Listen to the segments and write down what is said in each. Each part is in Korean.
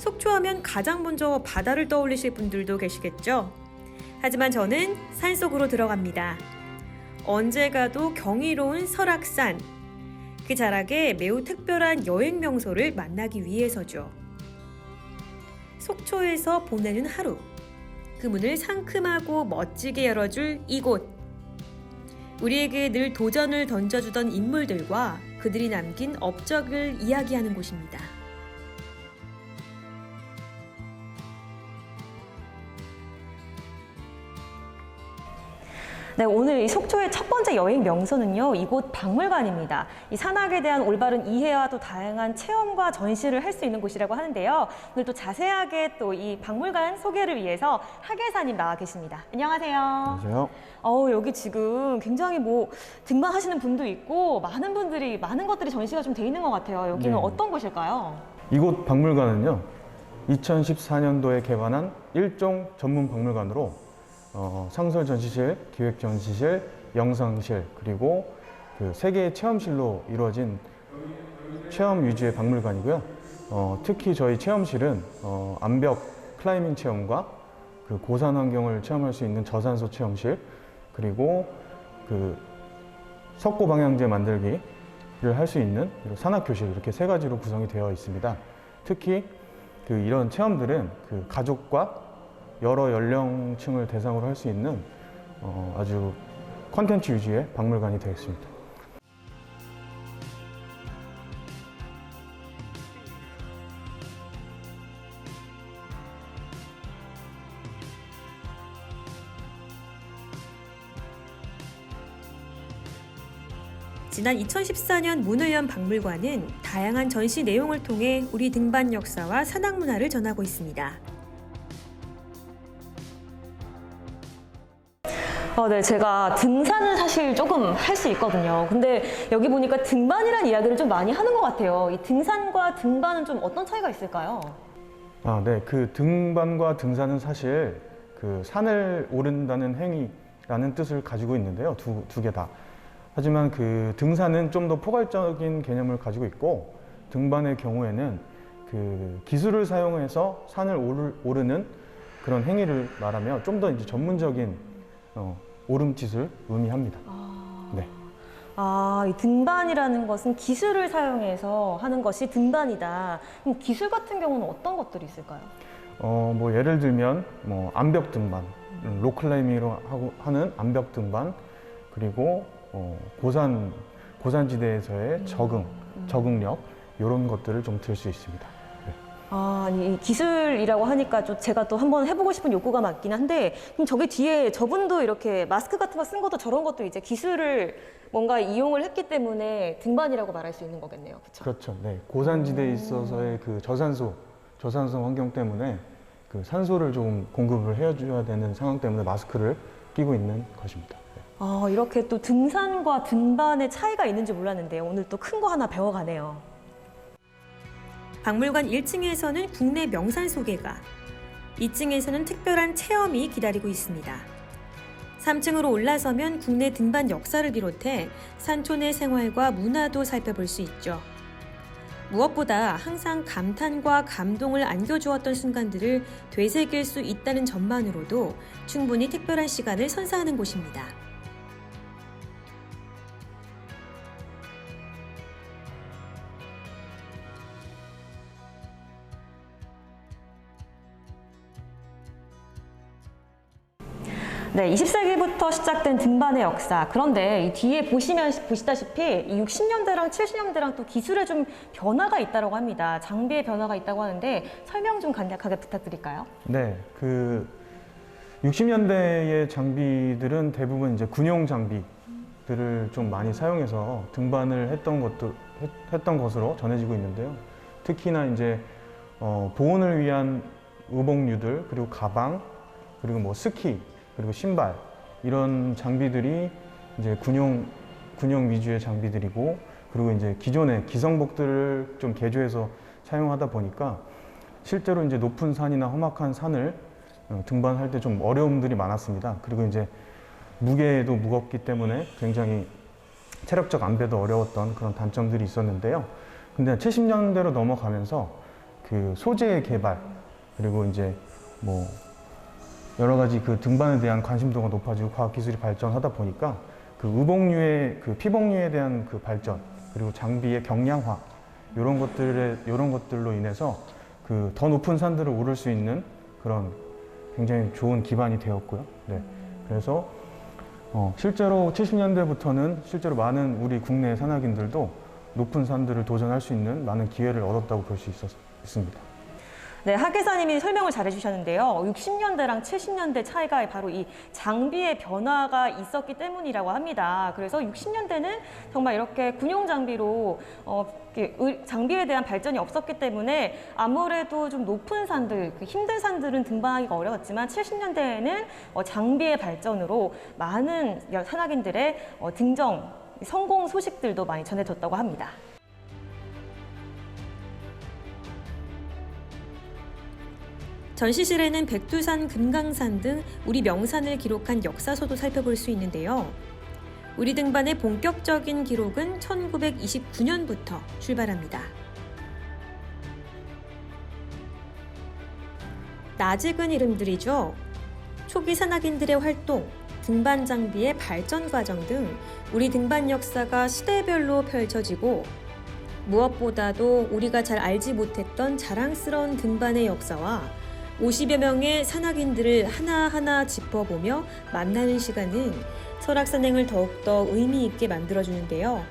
속초하면 가장 먼저 바다를 떠올리실 분들도 계시겠죠? 하지만 저는 산속으로 들어갑니다. 언제 가도 경이로운 설악산. 그 자락에 매우 특별한 여행 명소를 만나기 위해서죠. 속초에서 보내는 하루. 그 문을 상큼하고 멋지게 열어줄 이곳. 우리에게 늘 도전을 던져주던 인물들과 그들이 남긴 업적을 이야기하는 곳입니다. 네, 오늘 이 속초의 첫 번째 여행 명소는요, 이곳 박물관입니다. 이 산악에 대한 올바른 이해와 또 다양한 체험과 전시를 할 수 있는 곳이라고 하는데요. 오늘 또 자세하게 또 이 박물관 소개를 위해서 하계사님 나와 계십니다. 안녕하세요. 안녕하세요. 여기 지금 굉장히 등반하시는 분도 있고 많은 것들이 전시가 좀 돼 있는 것 같아요. 여기는 네. 어떤 곳일까요? 이곳 박물관은요, 2014년도에 개관한 일종 전문 박물관으로 상설 전시실, 기획 전시실, 영상실, 그리고 그 세 개의 체험실로 이루어진 체험 위주의 박물관이고요. 특히 저희 체험실은 암벽 클라이밍 체험과 그 고산 환경을 체험할 수 있는 저산소 체험실, 그리고 그 석고 방향제 만들기를 할 수 있는 산악교실, 이렇게 세 가지로 구성이 되어 있습니다. 특히 이런 체험들은 그 가족과 여러 연령층을 대상으로 할 수 있는 아주 콘텐츠 위주의 박물관이 되겠습니다. 지난 2014년 문을 연 박물관은 다양한 전시 내용을 통해 우리 등반 역사와 산악 문화를 전하고 있습니다. 네, 제가 등산은 사실 조금 할 수 있거든요. 근데 여기 보니까 등반이라는 이야기를 좀 많이 하는 것 같아요. 이 등산과 등반은 좀 어떤 차이가 있을까요? 네. 그 등반과 등산은 사실 그 산을 오른다는 행위라는 뜻을 가지고 있는데요. 두 개 다. 하지만 그 등산은 좀 더 포괄적인 개념을 가지고 있고, 등반의 경우에는 그 기술을 사용해서 산을 오르는 그런 행위를 말하며 좀 더 이제 전문적인 오름짓을 의미합니다. 네. 이 등반이라는 것은 기술을 사용해서 하는 것이 등반이다. 그럼 기술 같은 경우는 어떤 것들이 있을까요? 예를 들면 암벽 등반, 록클라이밍으로 하는 암벽 등반, 그리고 고산지대에서의 적응력, 이런 것들을 좀 들 수 있습니다. 이 기술이라고 하니까 제가 또 한번 해보고 싶은 욕구가 많긴 한데, 그럼 저기 뒤에 저분도 이렇게 마스크 같은 거 쓴 것도 저런 것도 이제 기술을 뭔가 이용을 했기 때문에 등반이라고 말할 수 있는 거겠네요. 그렇죠? 그렇죠. 네. 고산지대에 있어서의 그 저산소 환경 때문에 그 산소를 좀 공급을 해줘야 되는 상황 때문에 마스크를 끼고 있는 것입니다. 네. 이렇게 또 등산과 등반의 차이가 있는지 몰랐는데 오늘 또 큰 거 하나 배워가네요. 박물관 1층에서는 국내 명산 소개가, 2층에서는 특별한 체험이 기다리고 있습니다. 3층으로 올라서면 국내 등반 역사를 비롯해 산촌 내 생활과 문화도 살펴볼 수 있죠. 무엇보다 항상 감탄과 감동을 안겨주었던 순간들을 되새길 수 있다는 점만으로도 충분히 특별한 시간을 선사하는 곳입니다. 네, 20세기부터 시작된 등반의 역사. 그런데 이 뒤에 보시다시피 이 60년대랑 70년대랑 또 기술에 좀 변화가 있다고 합니다. 장비의 변화가 있다고 하는데 설명 좀 간략하게 부탁드릴까요? 네. 그 60년대의 장비들은 대부분 이제 군용 장비들을 좀 많이 사용해서 등반을 했던 것으로 전해지고 있는데요. 특히나 이제 보온을 위한 의복류들, 그리고 가방, 그리고 스키, 그리고 신발, 이런 장비들이 이제 군용 위주의 장비들이고, 그리고 이제 기존의 기성복들을 좀 개조해서 사용하다 보니까 실제로 이제 높은 산이나 험악한 산을 등반할 때 좀 어려움들이 많았습니다. 그리고 이제 무게도 무겁기 때문에 굉장히 체력적 안배도 어려웠던 그런 단점들이 있었는데요. 근데 70년대로 넘어가면서 그 소재 개발 그리고 이제 뭐 여러 가지 그 등반에 대한 관심도가 높아지고 과학 기술이 발전하다 보니까 그 의복류의 그 피복류에 대한 그 발전 그리고 장비의 경량화 이런 것들로 인해서 그 더 높은 산들을 오를 수 있는 그런 굉장히 좋은 기반이 되었고요. 네. 그래서 실제로 70년대부터는 실제로 많은 우리 국내 산악인들도 높은 산들을 도전할 수 있는 많은 기회를 얻었다고 볼 수 있습니다. 네, 하계사님이 설명을 잘 해주셨는데요. 60년대랑 70년대 차이가 바로 이 장비의 변화가 있었기 때문이라고 합니다. 그래서 60년대는 정말 이렇게 군용 장비로 장비에 대한 발전이 없었기 때문에 아무래도 좀 높은 산들, 힘든 산들은 등반하기가 어려웠지만 70년대에는 장비의 발전으로 많은 산악인들의 등정, 성공 소식들도 많이 전해졌다고 합니다. 전시실에는 백두산, 금강산 등 우리 명산을 기록한 역사서도 살펴볼 수 있는데요. 우리 등반의 본격적인 기록은 1929년부터 출발합니다. 낯익은 이름들이죠. 초기 산악인들의 활동, 등반 장비의 발전 과정 등 우리 등반 역사가 시대별로 펼쳐지고 무엇보다도 우리가 잘 알지 못했던 자랑스러운 등반의 역사와 50여 명의 산악인들을 하나하나 짚어보며 만나는 시간은 설악산행을 더욱더 의미 있게 만들어주는데요.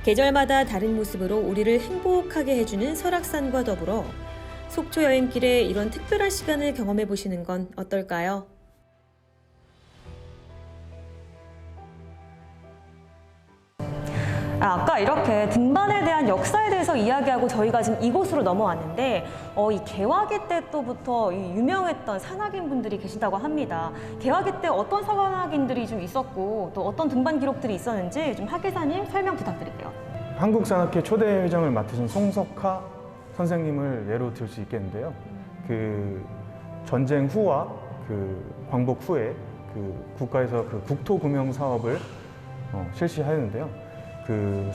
계절마다 다른 모습으로 우리를 행복하게 해주는 설악산과 더불어 속초 여행길에 이런 특별한 시간을 경험해 보시는 건 어떨까요? 아까 이렇게 등반에 대한 역사에 대해서 이야기하고 저희가 지금 이곳으로 넘어왔는데 이 개화기 때부터 유명했던 산악인 분들이 계시다고 합니다. 개화기 때 어떤 산악인들이 좀 있었고 또 어떤 등반 기록들이 있었는지 좀 하계사님 설명 부탁드릴게요. 한국산악회 초대 회장을 맡으신 송석하 선생님을 예로 들 수 있겠는데요. 그 전쟁 후와 그 광복 후에 그 국가에서 그 국토금융 사업을 실시하였는데요. 그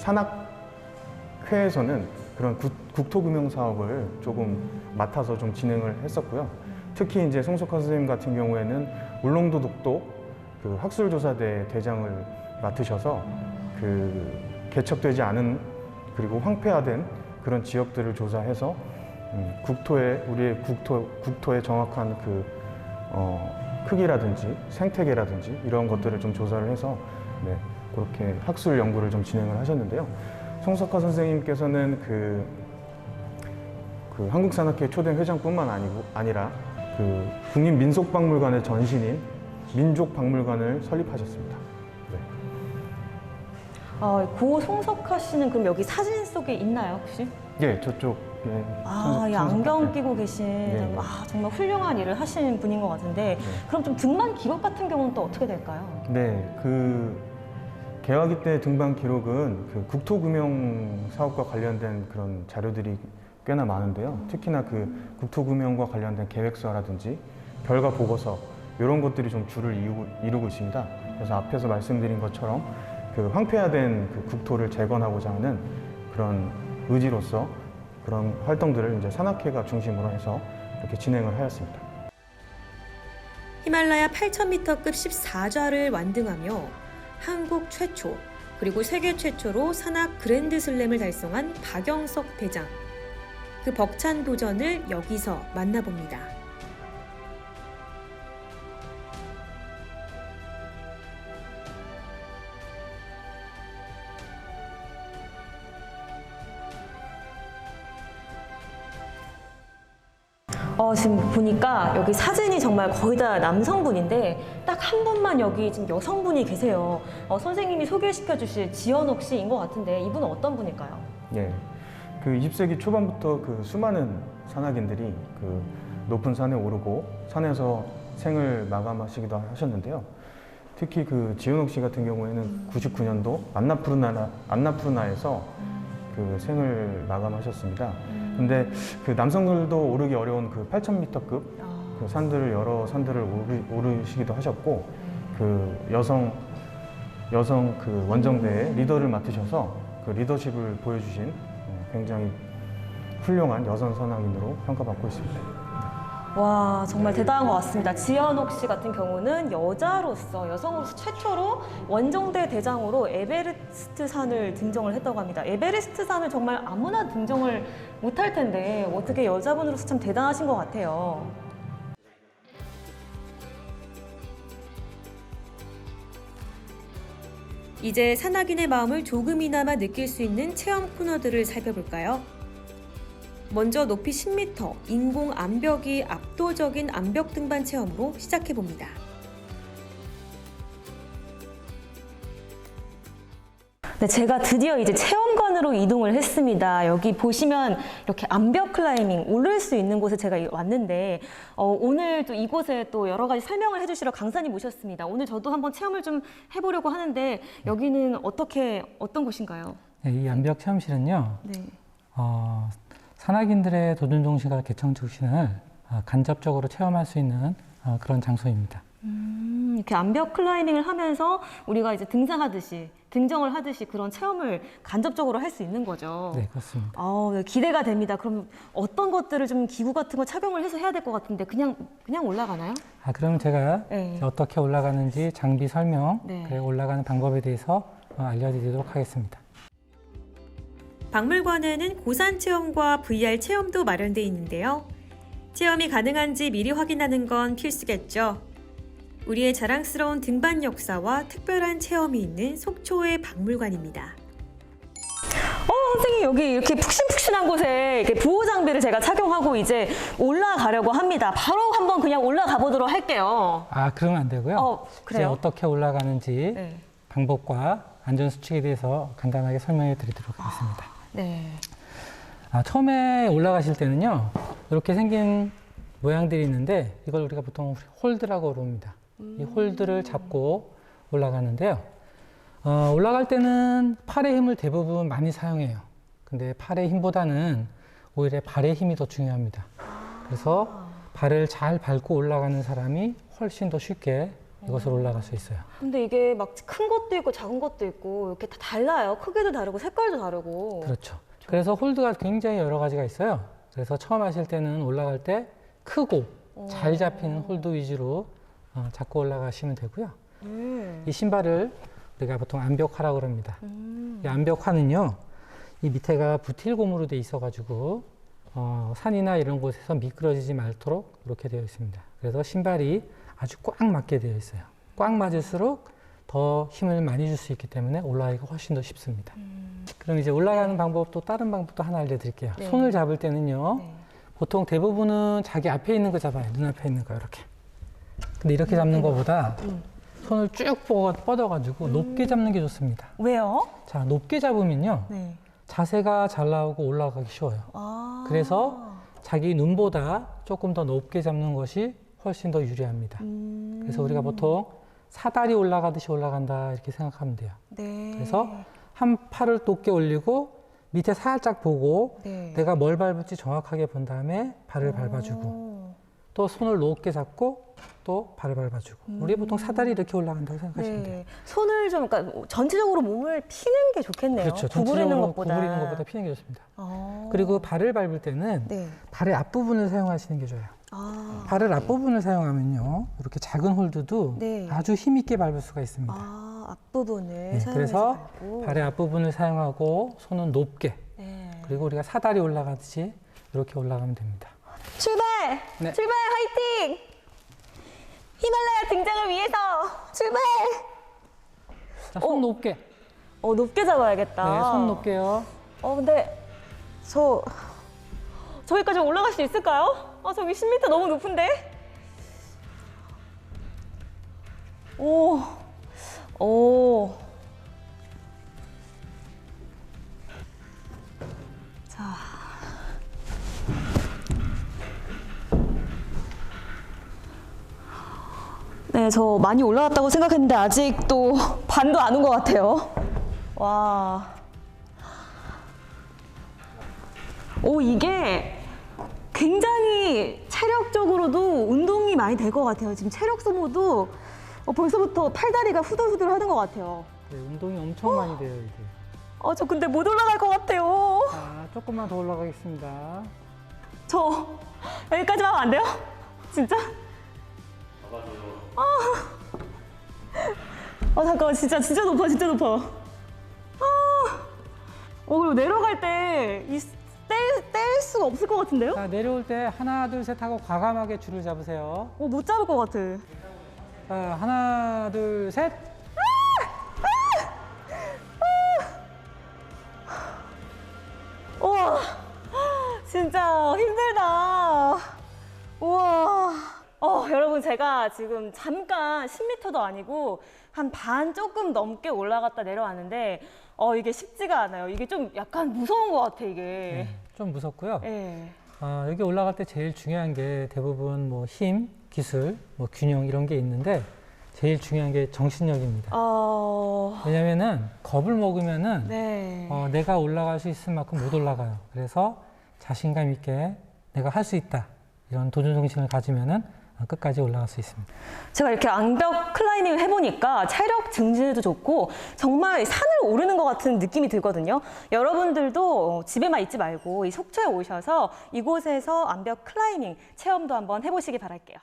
산악회에서는 그런 국토금융 사업을 조금 맡아서 좀 진행을 했었고요. 특히 이제 송석하 선생님 같은 경우에는 울릉도 독도 그 학술조사대 대장을 맡으셔서 그 개척되지 않은 그리고 황폐화된 그런 지역들을 조사해서 우리의 국토의 정확한 그 크기라든지 생태계라든지 이런 것들을 좀 조사를 해서 네, 그렇게 학술 연구를 좀 진행을 하셨는데요. 송석하 선생님께서는 그 한국산악회 초대 회장뿐만 아니라 그 국립민속박물관의 전신인 민족박물관을 설립하셨습니다. 네. 고 송석하 씨는 그럼 여기 사진 속에 있나요, 혹시? 예, 저쪽에. 이 안경 끼고 계신 네. 정말 훌륭한 일을 하시는 분인 것 같은데 네. 그럼 좀 등반 기록 같은 경우는 또 어떻게 될까요? 네, 그 개화기 때 등반 기록은 그 국토금융 사업과 관련된 그런 자료들이 꽤나 많은데요. 특히나 그 국토금융과 관련된 계획서라든지 결과 보고서 이런 것들이 좀 줄을 이루고 있습니다. 그래서 앞에서 말씀드린 것처럼 그 황폐화된 그 국토를 재건하고자 하는 그런 의지로서 그런 활동들을 이제 산악회가 중심으로 해서 이렇게 진행을 하였습니다. 히말라야 8,000m급 14좌를 완등하며 한국 최초 그리고 세계 최초로 산악 그랜드 슬램을 달성한 박영석 대장. 그 벅찬 도전을 여기서 만나봅니다. 지금 보니까 여기 사진이 정말 거의 다 남성분인데 딱 한 분만 여기 지금 여성분이 계세요. 선생님이 소개시켜 주실 지연옥 씨인 것 같은데 이분은 어떤 분일까요? 예, 그 20세기 초반부터 그 수많은 산악인들이 그 높은 산에 오르고 산에서 생을 마감하시기도 하셨는데요. 특히 그 지연옥 씨 같은 경우에는 99년도 안나푸르나에서 그 생을 마감하셨습니다. 근데 그 남성들도 오르기 어려운 그 8,000m급 그 산들을 여러 산들을 오르시기도 하셨고 그 여성 그 원정대의 리더를 맡으셔서 그 리더십을 보여주신 굉장히 훌륭한 여성 산악인으로 평가받고 있습니다. 와, 정말 대단한 것 같습니다. 지연옥 씨 같은 경우는 여자로서, 여성으로서 최초로 원정대 대장으로 에베레스트 산을 등정을 했다고 합니다. 에베레스트 산을 정말 아무나 등정을 못할 텐데 어떻게 여자분으로서 참 대단하신 것 같아요. 이제 산악인의 마음을 조금이나마 느낄 수 있는 체험 코너들을 살펴볼까요? 먼저 높이 10m, 인공 암벽이 압도적인 암벽 등반 체험으로 시작해봅니다. 네, 제가 드디어 이제 체험관으로 이동을 했습니다. 여기 보시면 이렇게 암벽 클라이밍 오를 수 있는 곳에 제가 왔는데 오늘 또 이곳에 또 여러 가지 설명을 해주시러 강사님 모셨습니다. 오늘 저도 한번 체험을 좀 해보려고 하는데 여기는 어떤 곳인가요? 네, 이 암벽 체험실은요. 네. 산악인들의 도전 정신과 개척 정신을 간접적으로 체험할 수 있는 그런 장소입니다. 이렇게 암벽 클라이밍을 하면서 우리가 이제 등정을 하듯이 그런 체험을 간접적으로 할 수 있는 거죠. 네, 그렇습니다. 네, 기대가 됩니다. 그럼 어떤 것들을 좀 기구 같은 거 착용을 해서 해야 될 것 같은데 그냥 올라가나요? 그러면 제가 네. 어떻게 올라가는지 장비 설명, 네. 그리고 올라가는 방법에 대해서 알려드리도록 하겠습니다. 박물관에는 고산 체험과 VR 체험도 마련되어 있는데요. 체험이 가능한지 미리 확인하는 건 필수겠죠. 우리의 자랑스러운 등반 역사와 특별한 체험이 있는 속초의 박물관입니다. 선생님 여기 이렇게 푹신푹신한 곳에 이렇게 보호 장비를 제가 착용하고 이제 올라가려고 합니다. 바로 한번 그냥 올라가 보도록 할게요. 그러면 안 되고요. 이제 그래요? 어떻게 올라가는지 네. 방법과 안전수칙에 대해서 간단하게 설명해 드리도록 하겠습니다. 네. 처음에 올라가실 때는요, 이렇게 생긴 모양들이 있는데 이걸 우리가 보통 홀드라고 부릅니다. 이 홀드를 잡고 올라가는데요. 올라갈 때는 팔의 힘을 대부분 많이 사용해요. 근데 팔의 힘보다는 오히려 발의 힘이 더 중요합니다. 그래서 발을 잘 밟고 올라가는 사람이 훨씬 더 쉽게 이것을 올라갈 수 있어요. 근데 이게 막 큰 것도 있고 작은 것도 있고 이렇게 다 달라요. 크기도 다르고 색깔도 다르고. 그렇죠. 그래서 홀드가 굉장히 여러 가지가 있어요. 그래서 처음 하실 때는 올라갈 때 크고 잘 잡히는 홀드 위주로 잡고 올라가시면 되고요. 이 신발을 우리가 보통 암벽화라고 합니다. 이 암벽화는요, 이 밑에가 부틸고무로 돼 있어가지고 산이나 이런 곳에서 미끄러지지 않도록 이렇게 되어 있습니다. 그래서 신발이 아주 꽉 맞게 되어 있어요. 꽉 맞을수록 더 힘을 많이 줄 수 있기 때문에 올라가기가 훨씬 더 쉽습니다. 그럼 이제 올라가는 방법도 다른 방법도 하나 알려드릴게요. 네. 손을 잡을 때는요, 네. 보통 대부분은 자기 앞에 있는 거 잡아요. 눈앞에 있는 거 이렇게. 근데 이렇게 잡는 것보다 손을 쭉 뻗어가지고 높게 잡는 게 좋습니다. 왜요? 자, 높게 잡으면요, 네. 자세가 잘 나오고 올라가기 쉬워요. 그래서 자기 눈보다 조금 더 높게 잡는 것이 훨씬 더 유리합니다. 그래서 우리가 보통 사다리 올라가듯이 올라간다 이렇게 생각하면 돼요. 네. 그래서 한 팔을 높게 올리고 밑에 살짝 보고 네. 내가 뭘 밟을지 정확하게 본 다음에 발을 밟아주고 또 손을 높게 잡고 또 발을 밟아주고 우리 보통 사다리 이렇게 올라간다고 생각하시면 돼요. 네. 손을 좀 그러니까 전체적으로 몸을 피는 게 좋겠네요. 그렇죠. 구부리는 전체적으로 것보다. 구부리는 것보다 피는 게 좋습니다. 그리고 발을 밟을 때는 네. 발의 앞부분을 사용하시는 게 좋아요. 발을 앞부분을 사용하면요, 이렇게 작은 홀드도 네. 아주 힘있게 밟을 수가 있습니다. 앞부분을 네, 사용해서 그래서 밟고. 발의 앞부분을 사용하고 손은 높게, 네. 그리고 우리가 사다리 올라가듯이 이렇게 올라가면 됩니다. 출발! 네. 출발! 화이팅! 히말라야 등장을 위해서 출발! 자, 손 높게. 높게 잡아야겠다. 네, 손 높게요. 근데 저기까지 올라갈 수 있을까요? 저기 10m 너무 높은데? 오. 자. 네, 저 많이 올라갔다고 생각했는데 아직도 반도 안 온 것 같아요. 와. 이게 굉장히 체력적으로도 운동이 많이 될 것 같아요. 지금 체력 소모도 벌써부터 팔다리가 후들후들 하는 것 같아요. 네, 운동이 엄청 많이 돼요, 이게. 저 근데 못 올라갈 것 같아요. 자, 조금만 더 올라가겠습니다. 저 여기까지만 하면 안 돼요? 진짜? 잠깐만, 진짜 높아, 진짜 높아. 그리고 내려갈 때 뗄 수가 없을 것 같은데요? 자, 내려올 때 하나, 둘, 셋 하고 과감하게 줄을 잡으세요. 못 잡을 것 같아. 자, 하나, 둘, 셋. 우와, 진짜 힘들다. 우와. 여러분, 제가 지금 잠깐 10m도 아니고 한 반 조금 넘게 올라갔다 내려왔는데 이게 쉽지가 않아요. 이게 좀 약간 무서운 것 같아, 이게. 네, 좀 무섭고요. 네. 여기 올라갈 때 제일 중요한 게 대부분 뭐 힘, 기술, 뭐 균형 이런 게 있는데 제일 중요한 게 정신력입니다. 왜냐면은 겁을 먹으면은 네. 내가 올라갈 수 있을 만큼 못 올라가요. 그래서 자신감 있게 내가 할 수 있다. 이런 도전 정신을 가지면은 끝까지 올라갈 수 있습니다. 제가 이렇게 암벽 클라이밍을 해보니까 체력 증진에도 좋고 정말 산을 오르는 것 같은 느낌이 들거든요. 여러분들도 집에만 있지 말고 이 속초에 오셔서 이곳에서 암벽 클라이밍 체험도 한번 해보시기 바랄게요.